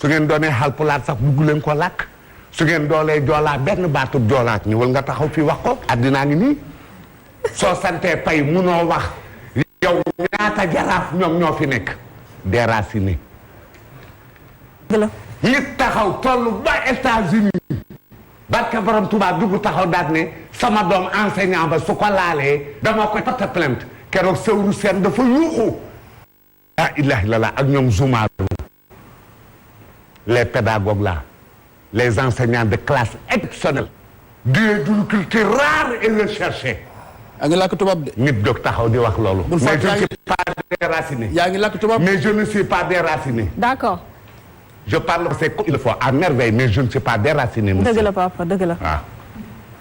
su ngeen doonee Haalpulaar sax bugg leen ko làkk su ngeen doolee joolaa benn baatub joolaat ñëwal nga taxaw fii wax ko addinaa ngi nii soo santee pay munoo wax yow ñaata jaraaf ñoom ñoo fi nekk déraciné nit taxaw tollu ba États-Unis barke borom tubaab dugg taxaw daat ne sama doom enseignant ba su ko laalee dama koy porte plainte keroog sëwru seen dafa yuuxu la ilaha illallah ak ñoom Zoumarou les pédagogues là les enseignants de classe exceptionnelle d'une culture rare et recherchée. yaa ngi làkk tubaab de. nit jóg taxaw di wax loolu. mais je ne suis pas déraciné. yaa ngi làkk tubaab mais je ne suis pas déraciné. d'accord. je parle c'est comme il faut à merveille mais je ne suis pas déraciné. dëgg la papa dëgg la. waaw.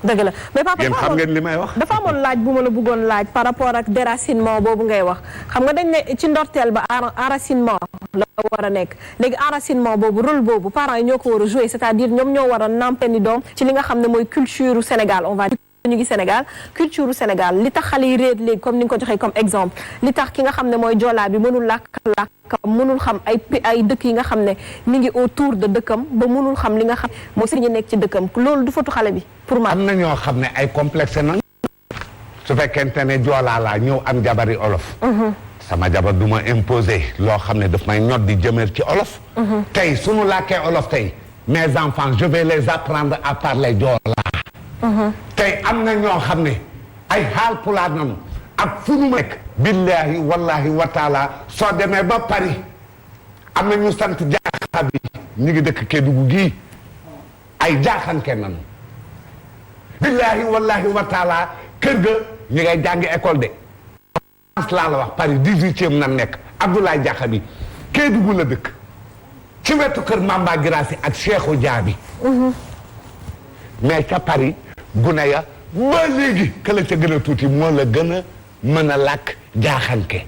dëgg la mais papa yéen xam ngeen li may wax. dafa amoon laaj bu ma la bëggoon laaj par rapport ak déracinement boobu ngay wax xam nga dañ ne ci ndorteel ba enracinement la war a nekk léegi enracinement boobu rôle boobu parents yi ñoo ko war a jouer c'est-à-dire ñoom ñoo war a nampe ni doom ci li nga xam ne mooy culture Sénégal on va dire ñu ngi Sénégal culture Sénégal li tax xale yi réer léegi comme ni nga ko joxee comme exemple li tax ki nga xam ne mooy joolaa bi mënul làkk mënul xam ay dëkk yi nga xam ne mi ngi autour de dëkkam ba mënul xam li nga xam mooy sëriñ nekk ci dëkkam loolu du fatu xale bi pour ma am na ñoo xam ne ay complexe nag su fekkente ne joolaa laa ñëw am jabari olof sama jabar du ma imposer loo xam ne daf may ñod di jëmër ci olof tey suñu làkkee olof tey mes enfants je vais les apprendre à parler joolaa tey am na ñoo xam ne ay Haalpulaar nañu ak fu ñu nekk billahi wallahi wa taala soo demee ba Paris am na ñu sant jaaxa bi ñu ngi dëkk Kédougou gii ay jaaxanke nañu billahi wallahi wa taala kër ga ñu ngay jàngi école de France laa la wax Paris 18e na nekk Abdoulaye Jaaxa bi Kédougou la dëkk ci wetu kër Mamba Girassi ak Cheikhou Diaby mais ca Paris gune ya ba léegi ka la ca gën a tuuti moo la gën a mën a làkk jaaxanke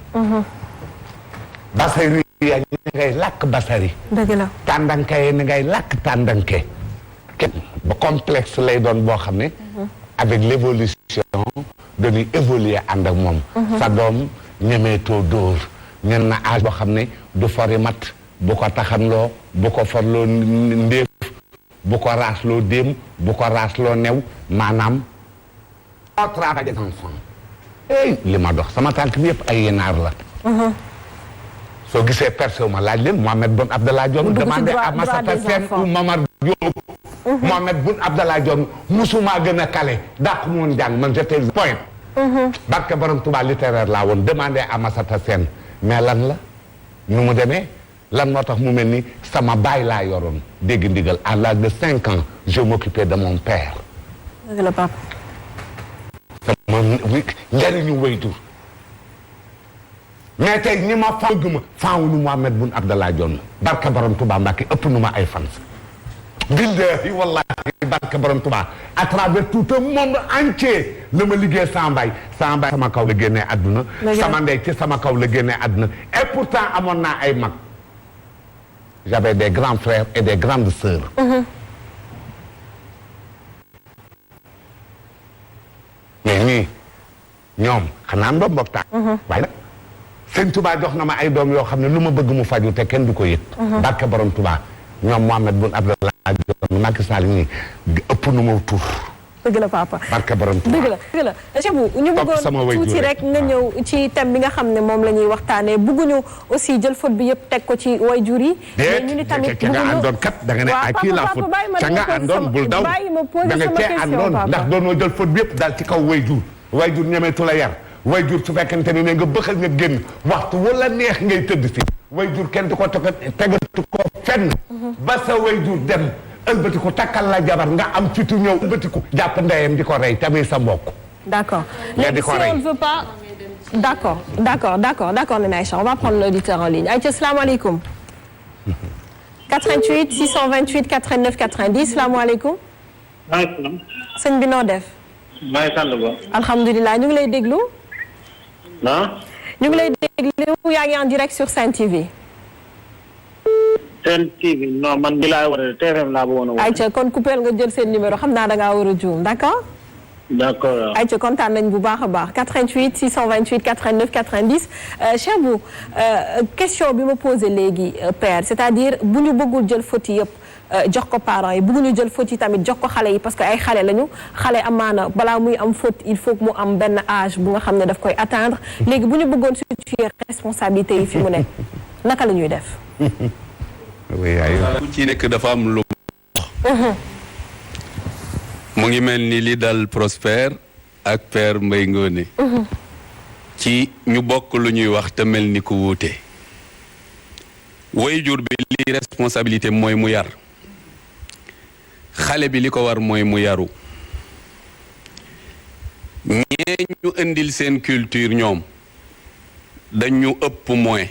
basari ya ni ngay làkk basari dëgg la tàndanke yi ni ngay làkk tàndanke ba complexe lay doon boo xam ne avec l'évolution dañuy évoluer ànd ak moom sa doom ñemeetoo dóor ñen na âge boo xam ne du fori mat bu ko taxanloo bu ko forloo ndéef bu ko raasloo déem bu ko raasloo new maanaam au travail des enfants li ma dox sama tànk bi yëpp ay yenaar la soo gisee percé wu ma laaj leen Mohamed Boun Abdallah Dionne demandé à Massata Sène ou Mamar Diop Mohamed Boun Abdallah Dionne musuma gën a kale dàq moon jàng man j'étais poète barke borom Touba littéraire laa woon demandé à Massata Sène mais lan la nu mu demee lan moo tax mu mel ni sama baay laa yoroon dégg ndigal à l'âge de 5 ans je m'occupais de mon père dëgg la papa sama njariñu waytu mais tey ñi ma fàgg ma faaw nu Mohamed Boun Abdallah Dionne barke borom Touba Mbacke ëpp nu ma ay fans billahi wallahi barke borom Touba à travers tout un monde entier la ma liggéey sama baay sama kaw la génnee àdduna sama ndey ci sama kaw la génnee àdduna et pourtant amoon naa ay mag j'avais des grands frères et des grandes sœurs mais ñii ñoom xanaa ndoom mbokk taa waaye nag sëñ Touba jox na ma ay doom yoo xam ne lu ma bëgg mu faju te kenn du ko yëg barke borom Touba ñoom Mohamed Boun Abdallah Dionne Macky Sall ñi ëpp nu ma tur dëgg la papa barke borom Touba dëgg la Cheikh Bou ñu bëggoon tuuti rek nga ñëw ci thème bi nga xam ne moom la ñuy waxtaanee bëgguñu aussi jël faute bi yëpp teg ko ci waajur yi mais ñu ni tamit ca nga àndoon kat da nga ne ay kii la faute ca nga àndoon bul daw da nga cee àndoon ndax doonoo jël faute bi yëpp daal ci kaw waajur ñemeetu la yar waajur su fekkente ne nga bëxal nga génn waxtu wala neex ngay tëdd si waajur kenn du ko tegatu ko fenn ba sa waajur dem ëlbatiku takkal la jabar nga am fitu ñëw ëlbatiku jàpp ndeyam di ko rey tamit sa mbokk d'accord léegi si on ne veut pas d'accord Nene Aïcha on va prendre l'auditeur en ligne Aïcha salaamaaleykum 88 628 89 90 salaamaaleykum maaleykum sëñ bi noo def maa ngi sant ba alhamdulilah ñu ngi lay déglu ah ñu ngi lay déglu yaa ngi en direct sur Sen TV Sen TV non man di laa war a TFM laa bëggoon a wax. ayca kon coupé nga jël seen numéro xam naa da ngaa war a juum d'accord. d'accord. ay ci kontaan nañ bu baax a baax 88 628 89 90 Cheikh Bou question bi ma posé léegi père c'est-à-dire bu ñu bëggul jël faute yëpp jox ko parents yi bëgguñu jël faute yi tamit jox ko xale yi parce que ay xale lañu xale amaana balaa muy am faute il faut que mu am benn âge bu nga xam ne daf koy atteindre léegi bu ñu bëggoon situer responsabilité yi fi mu ne naka la ñuy def. ku ci nekk dafa am lu mu ngi mel ni li dal Prospère ak Père Mbaye Ngoné ci ñu bokk lu ñuy wax te mel ni ku wuute waajur bi li responsabilité mooy mu yar xale bi li ko war mooy mu yaru ñee ñu indil seen culture ñoom dañu ëpp moins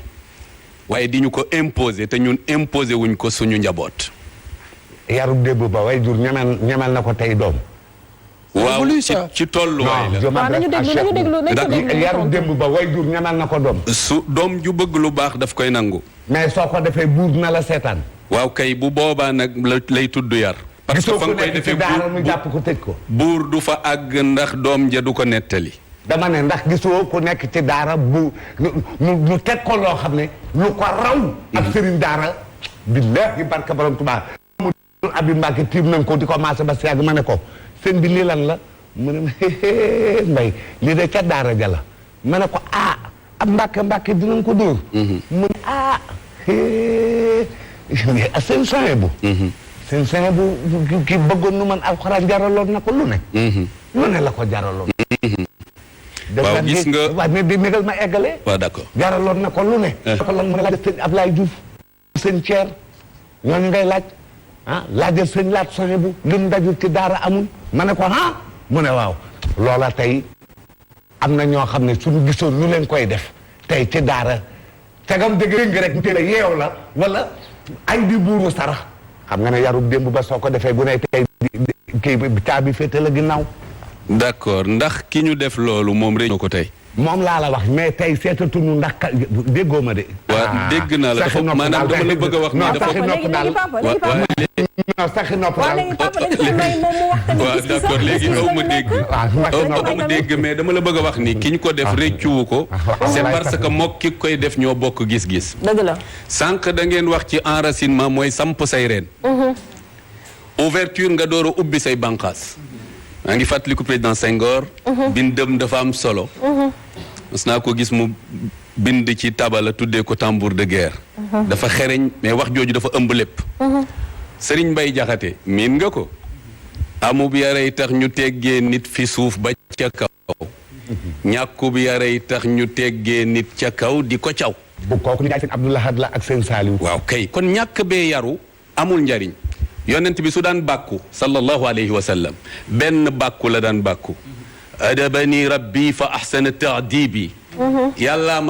waaye di ñu ko imposer te ñun imposer wuñ ko suñu njaboot. yarub débb ba way jur ñemel na ko tey doom. waaw ci tolluwaay la. waaw nañu déglu yarub débb ba way jur ñemel na ko doom. su doom ju bëgg lu baax daf koy nangu. mais soo ko defee buur na la seetaan. waaw kay bu boobaa nag lay tudd yar. parce que fa nga koy defee mu jàpp ko tëj ko. buur du fa àgg ndax doom ja du ko nettali. dama ne ndax gisoo ku nekk ci daara bu ñu teg ko loo xam ne lu ko raw. ak sëriñ daara. billahi barka borom Tuubaa. mu abi Mbàkke tiim nañ ko di commencé ba siyaag ma ne ko sëñ bi lii lan la mu ne ma mbay lii de ca daara ja la ma ne ko ab Mbàkke dinañ ko dóor. mu ne seen soin bu. seen soin bu ki bëggoon nu man alxuraan jaraloon na ko lu ne. lu ne la ko jaraloon. waaw gis nga waaw mais négal ma eggale. waaw d'accord jaraloon na ko lu ne. ko lan mu laaj sëñ Ablaye Diouf sëñ Thier ñooñu ngay laaj laajal sëñ laat soxe bu li mu dajul ci daara amul ma ne ko mu ne waaw loola tey am na ñoo xam ne suñu gisoon ñu leen koy def tey ci daara tegam dëgg rek mu teel a yeew la wala ay di buuru sarax xam nga ne yarub démb ba soo ko defee bu ne tey kii caabi féete la ginnaaw. d'accord ndax ki ñu def loolu moom rek ñoo ko tey. moom laa la wax mais tey seetatuñu ndax déggoo ma de. waaw dégg naa la dafa maanaam dama la bëgg a wax. non saxi nopp daal non saxi nopp daal. waaw d'accord léegi aw ma dégg. aw ma dégg mais dama la bëgg a wax ni ki ñu ko def réccuwu ko. c'est parce que mook ki koy def ñoo bokk gis-gis. dëgg la. sànq da ngeen wax ci enracinement mooy samp say reen. ouverture nga door a ubbi say bànqaas. maa ngi fàttaliku président Senghor. bindam dafa am solo. mas naa ko gis mu bind ci tabala tuddee ko tambour de guerre. dafa xereñ mais wax jooju dafa ëmb lépp. Serigne Mbaye Jaxate miin nga ko. amub yarey tax ñu teggee nit fi suuf ba ca kaw. ñàkkub yarey tax ñu teggee nit ca kaw di ko caw. bu kooku ni jaay seen Abdou Lahad la ak seen Saliou. waaw kay kon ñàkk bee yaru amul njariñ. yonent bi su daan bàkku sallallahu alayhi wa sallam benn bàkku la daan bàkku adabani rabbi fa ahsana ta'dibi yàllaa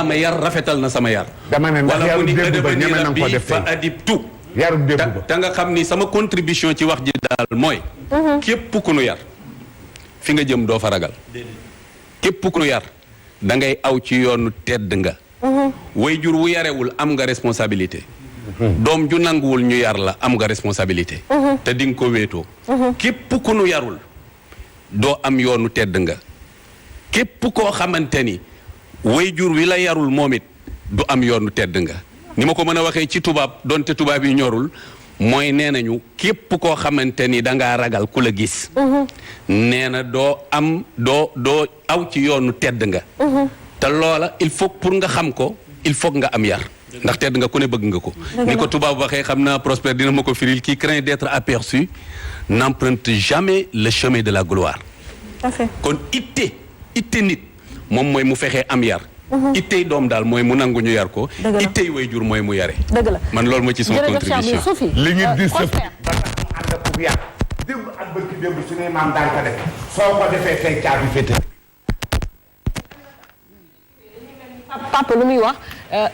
ma yar rafetal na sama yar dama ne ndax yaru démb ba ñeme na ko def fa adibtu yaru démb ba te nga xam ni sama contribution ci wax ji daal mooy képp ku nu yar fi nga jëm doo fa ragal képp ku nu yar da ngay aw ci yoonu tedd nga waajur wu yarewul am nga responsabilité doom ju nanguwul ñu yar la am nga responsabilité te di nga ko wéetoo képp ku nu yarul doo am yoonu tedd nga képp koo xamante ni waajur wi la yarul moom it du am yoonu tedd nga ni ma ko mën a waxee ci tubaab donte tubaab yi ñorul mooy nee nañu képp koo xamante ni dangaa ragal ku la gis nee na doo aw ci yoonu tedd nga te loola il faut pour nga xam ko il faut nga am yar ndax tedd nga ku ne bëgg nga ko ni ko tubaab waxee xam naa Prospère dina ma ko firil qui craint d'être aperçu n'emprunte jamais le chemin de la gloire kon itte nit moom mooy mu fexee am yar ittey doom daal mooy mu nangu ñu yar ko ittey waajur mooy mu yare dëgg la man loolu ma ci sama contribution li ñu di sëf ba tax mu ànd ak ku yar démb ak bërki démb suñuy maam daan ko def soo ko defee tey caabi féete papa lu muy wax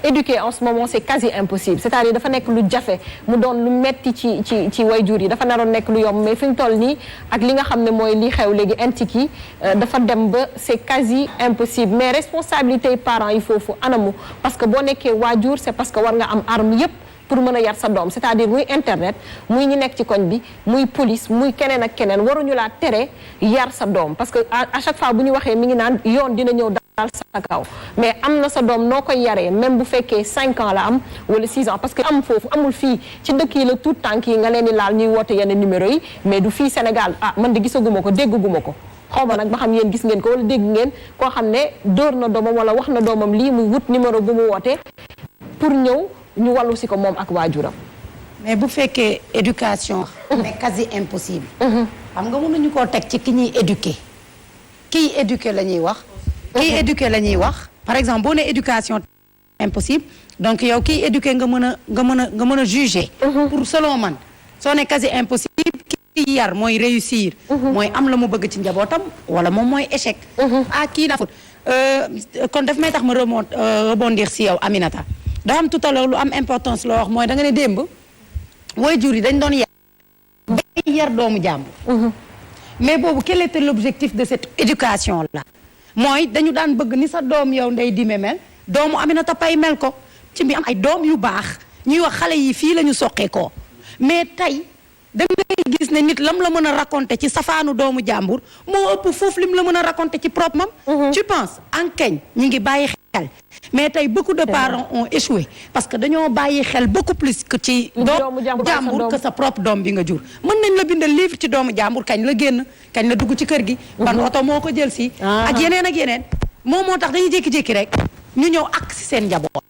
éduquer en ce moment c'est quasi impossible c'est-à-dire dafa nekk lu jafe mu doon lu metti ci wayjur yi dafa naroon nekk lu yomb mais fi mu toll nii ak li nga xam ne mooy li xew léegi intik yi dafa dem ba c'est quasi impossible mais responsabilité parents yi foofu anamu parce que boo nekkee waajur c'est parce que war nga am arme yépp pour mën a yar sa doom c'est-à-dire muy internet muy ñi nekk ci koñ bi muy police muy keneen ak keneen waruñu laa tere yar sa doom parce que à chaque fois bu ñu waxee mi ngi naan yoon dina ñëw daal sa kaw mais am na sa doom noo koy yaree même bu fekkee 5 ans la am wala 6 ans parce que am foofu amul fii ci dëkk yi la tout tànk yi nga leen di laal ñuy woote yenn numéro yi mais du fii Sénégal man de gisaguma ko déggaguma ko xaw ma nag ba xam yéen gis ngeen ko wala dégg ngeen koo xam ne dóor na doomam wala wax na doomam lii mu wut numéro bu mu wootee pour ñëw ñu wàllu si ko moom ak waajuram. mais bu fekkee éducation. mais quasi impossible. xam nga mënuñu koo teg ci ki ñuy éduquer. kiy éduquer la ñuy wax. kiy éduquer la ñuy wax par exemple boo nee éducation impossible donc yow kiy éduquer nga mën a juger. pour selon man soo ne quasi impossible. ki yar mooy réussir. mooy am la mu bëgg ci njabootam wala moom mooy échec. Kii dafa kon daf may tax ma rebondir si yow Aminata da am tout à l'heure lu am importance loo wax mooy da nga ne démb waajur yi dañ doon yar bay yar doomu jàmbur. mais boobu quel était l'objectif de cette éducation là mooy dañu daan bëgg ni sa doom yow Ndeye Dime mel doomu Aminata Paye mel ko ci mi am ay doom yu baax ñuy wax xale yi fii la ñu soqee ko mais tey da ngay gis ne nit lam la mën a raconter ci safaanu doomu jàmbur moo ëpp foofu lim la mën a raconter ci propre mam. tu penses enquête ñi ngi bàyyi xel mais tey beaucoup de parents ont échoué parce que dañoo bàyyi xel beaucoup plus que ci doomu jàmbur que sa propre doom bi nga jur mën nañ la bindal livre ci doomu jàmbur kañ la génn kañ la dugg ci kër gi ban oto moo ko jël si ak yeneen moo tax dañuy jékki-jékki rek ñu ñëw ak si seen njaboot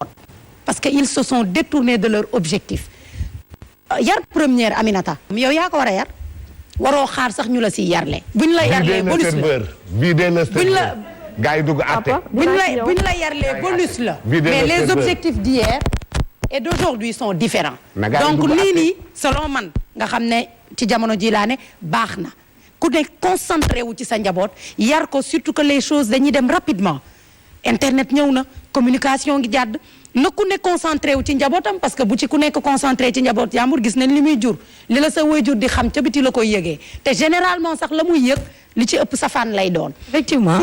parce que ils se sont détournés de leur objectif yar première Aminata yow yaa ko war a yar waroo xaar sax ñu la si yarle buñ la yarlee bonus la buñ la gars yi dugg àtte buñ la yarlee bonus la mais les objectifs d'hier et d'aujourd'hui sont différents donc nii selon man nga xam ne ci jamono ji laa ne baax na ku ne concentré wu ci sa njaboot yar ko surtout que les choses dañuy dem rapidement internet ñëw na communication ngi jàdd na ku ne concentré wu ci njabootam parce que bu ci ku nekk concentré ci njaboot jàmbur gis nañ li muy jur li la sa waajur di xam ca biti la koy yëgee te généralement sax la muy yëg li ci ëpp safaan lay doon. effectivement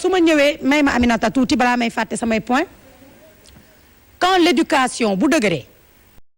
su ma ñëwee may ma Aminata tuuti balaa may fàtte samay point quand l'éducation bu dëgëree